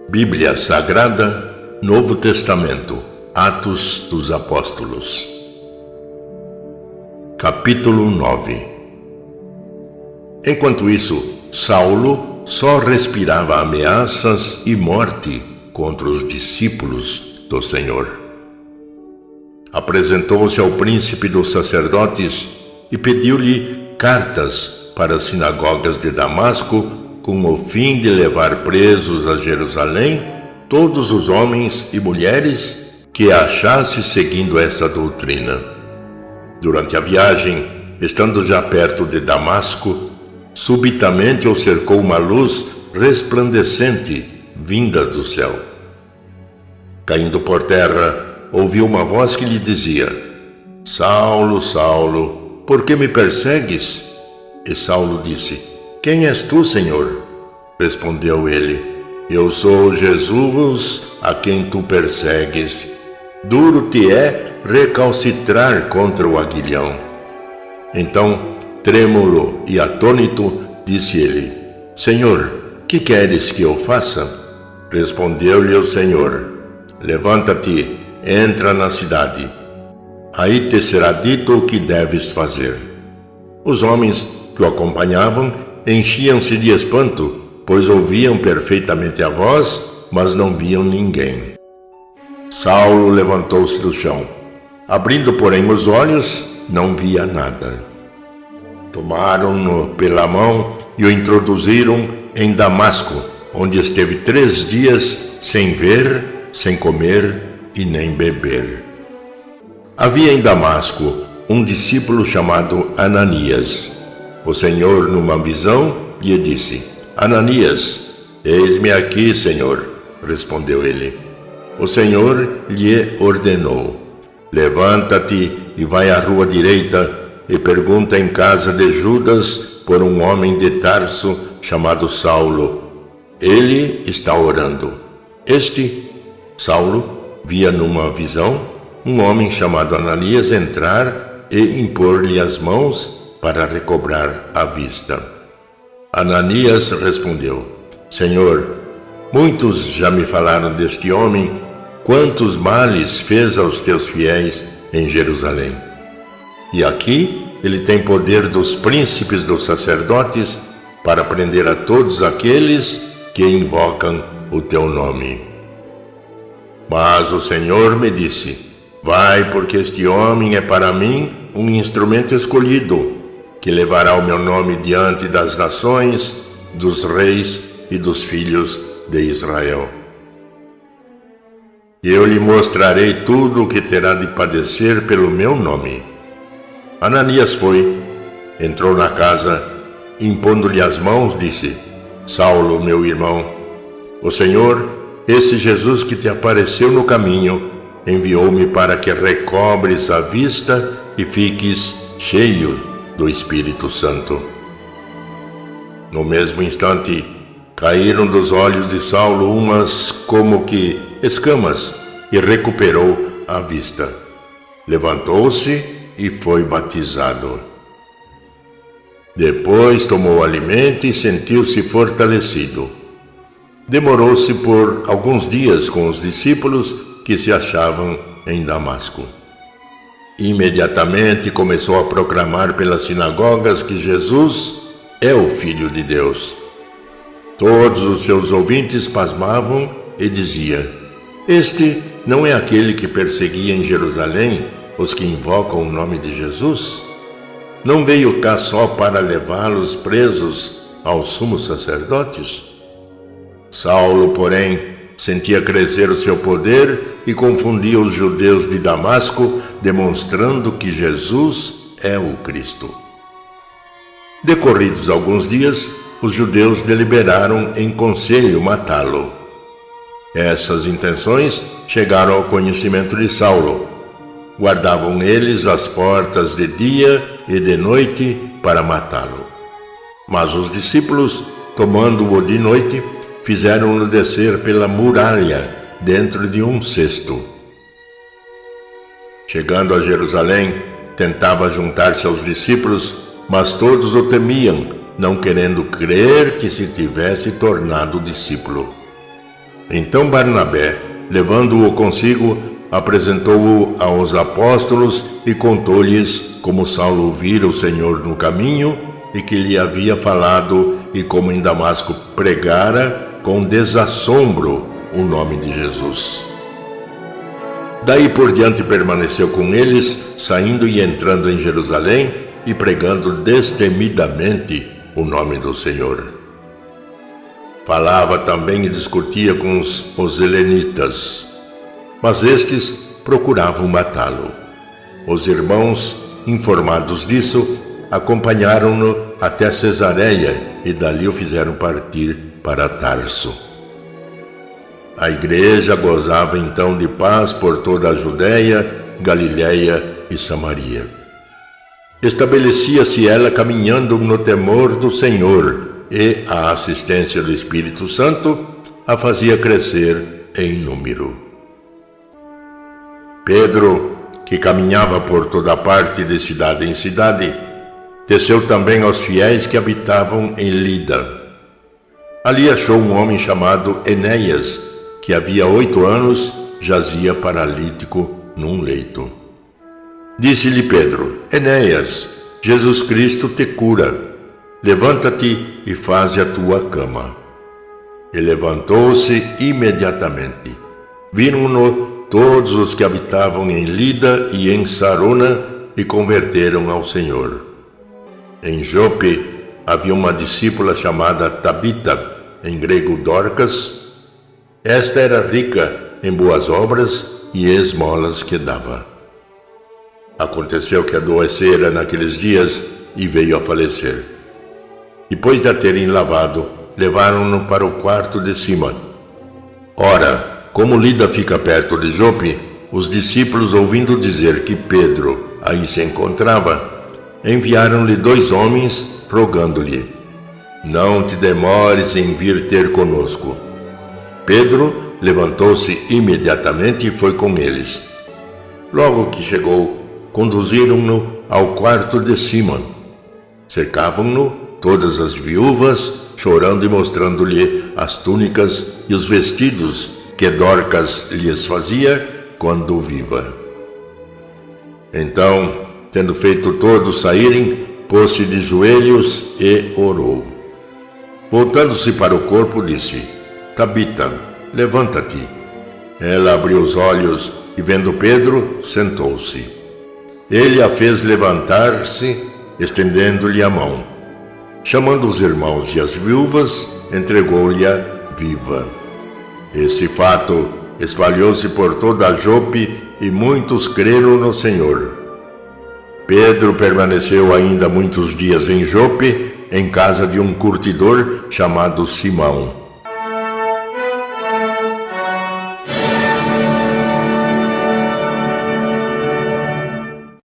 Bíblia Sagrada, Novo Testamento, Atos dos Apóstolos. Capítulo 9. Enquanto isso, Saulo só respirava ameaças e morte contra os discípulos do Senhor. Apresentou-se ao príncipe dos sacerdotes e pediu-lhe cartas para as sinagogas de Damasco, com o fim de levar presos a Jerusalém todos os homens e mulheres que achasse seguindo essa doutrina. Durante a viagem, estando já perto de Damasco, subitamente o cercou uma luz resplandecente vinda do céu. Caindo por terra, ouviu uma voz que lhe dizia: Saulo, Saulo, por que me persegues? E Saulo disse: Quem és tu, Senhor? Respondeu ele: Eu sou Jesus a quem tu persegues. Duro te é recalcitrar contra o aguilhão. Então, trêmulo e atônito, disse ele: Senhor, que queres que eu faça? Respondeu-lhe o Senhor: Levanta-te, entra na cidade. Aí te será dito o que deves fazer. Os homens que o acompanhavam enchiam-se de espanto, pois ouviam perfeitamente a voz, mas não viam ninguém. Saulo levantou-se do chão. Abrindo, porém, os olhos, não via nada. Tomaram-no pela mão e o introduziram em Damasco, onde esteve 3 dias sem ver, sem comer e nem beber. Havia em Damasco um discípulo chamado Ananias. O Senhor, numa visão, lhe disse: Ananias. Eis-me aqui, Senhor, respondeu ele. O Senhor lhe ordenou: Levanta-te e vai à rua direita e pergunta em casa de Judas por um homem de Tarso chamado Saulo. Ele está orando. Saulo, via numa visão um homem chamado Ananias entrar e impor-lhe as mãos para recobrar a vista. Ananias respondeu: Senhor, muitos já me falaram deste homem, quantos males fez aos teus fiéis em Jerusalém. E aqui ele tem poder dos príncipes dos sacerdotes para prender a todos aqueles que invocam o teu nome. Mas o Senhor me disse: Vai, porque este homem é para mim um instrumento escolhido, que levará o meu nome diante das nações, dos reis e dos filhos de Israel. Eu lhe mostrarei tudo o que terá de padecer pelo meu nome. Ananias foi, entrou na casa, impondo-lhe as mãos, disse: Saulo, meu irmão, o Senhor, esse Jesus que te apareceu no caminho, enviou-me para que recobres a vista e fiques cheio do Espírito Santo. No mesmo instante, caíram dos olhos de Saulo umas como que escamas e recuperou a vista. Levantou-se e foi batizado. Depois tomou alimento e sentiu-se fortalecido. Demorou-se por alguns dias com os discípulos que se achavam em Damasco. Imediatamente começou a proclamar pelas sinagogas que Jesus é o Filho de Deus. Todos os seus ouvintes pasmavam e diziam: Este não é aquele que perseguia em Jerusalém os que invocam o nome de Jesus? Não veio cá só para levá-los presos aos sumos sacerdotes? Saulo, porém, sentia crescer o seu poder e confundia os judeus de Damasco, demonstrando que Jesus é o Cristo. Decorridos alguns dias, os judeus deliberaram em conselho matá-lo. Essas intenções chegaram ao conhecimento de Saulo. Guardavam eles as portas de dia e de noite para matá-lo. Mas os discípulos, tomando-o de noite, fizeram-no descer pela muralha dentro de um cesto. Chegando a Jerusalém, tentava juntar-se aos discípulos, mas todos o temiam, não querendo crer que se tivesse tornado discípulo. Então Barnabé, levando-o consigo, apresentou-o aos apóstolos e contou-lhes como Saulo vira o Senhor no caminho e que lhe havia falado e como em Damasco pregara com desassombro o nome de Jesus. Daí por diante permaneceu com eles, saindo e entrando em Jerusalém e pregando destemidamente o nome do Senhor. Falava também e discutia com os helenitas, mas estes procuravam matá-lo. Os irmãos, informados disso, acompanharam-no até Cesareia e dali o fizeram partir para Tarso. A igreja gozava então de paz por toda a Judéia, Galiléia e Samaria. Estabelecia-se ela caminhando no temor do Senhor e a assistência do Espírito Santo a fazia crescer em número. Pedro, que caminhava por toda parte de cidade em cidade, desceu também aos fiéis que habitavam em Lida. Ali achou um homem chamado Enéas, que havia 8 anos jazia paralítico num leito. Disse-lhe Pedro: Enéas, Jesus Cristo te cura. Levanta-te e faze a tua cama. E levantou-se imediatamente. Viram-no todos os que habitavam em Lida e em Sarona e converteram ao Senhor. Em Jope havia uma discípula chamada Tabita, em grego Dorcas. Esta era rica em boas obras e esmolas que dava. Aconteceu que adoecera naqueles dias e veio a falecer. Depois de a terem lavado, levaram-no para o quarto de cima. Ora, como Lida fica perto de Jope, os discípulos, ouvindo dizer que Pedro aí se encontrava, enviaram-lhe 2 homens, rogando-lhe: Não te demores em vir ter conosco. Pedro levantou-se imediatamente e foi com eles. Logo que chegou, conduziram-no ao quarto de cima. Cercavam-no todas as viúvas, chorando e mostrando-lhe as túnicas e os vestidos que Dorcas lhes fazia quando viva. Então, tendo feito todos saírem, pôs-se de joelhos e orou. Voltando-se para o corpo, disse: Tabita, levanta-te. Ela abriu os olhos e, vendo Pedro, sentou-se. Ele a fez levantar-se, estendendo-lhe a mão. Chamando os irmãos e as viúvas, entregou-lhe-a viva. Esse fato espalhou-se por toda a Jope e muitos creram no Senhor. Pedro permaneceu ainda muitos dias em Jope, em casa de um curtidor chamado Simão.